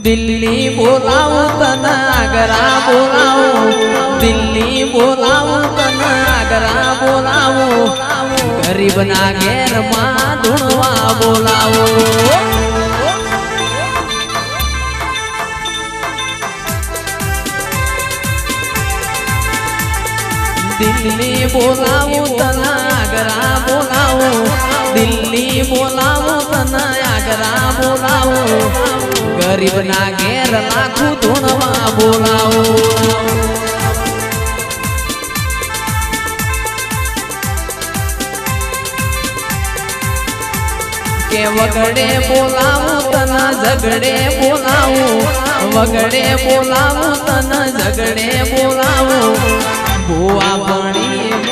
દિલ્હી બોલાવું તને આગ્રા બોલાવું દિલ્હી બોલાવું તને આગ્રા બોલાવું ગરીબના ઘેરમાં ધૂણવા બોલાવું દિલ્હી બોલાવું તને આગ્રા બોલાવું દિલ્હી બોલાવું તને આગ્રા બોલાવું ગરીબના ઘેર લાખું ધૂણવા બોલાવું કે વગડે બોલાવું તને ઝગડે બોલાવું વગડે બોલાવું તને ઝગડે બોલાવું ભુવા ભણી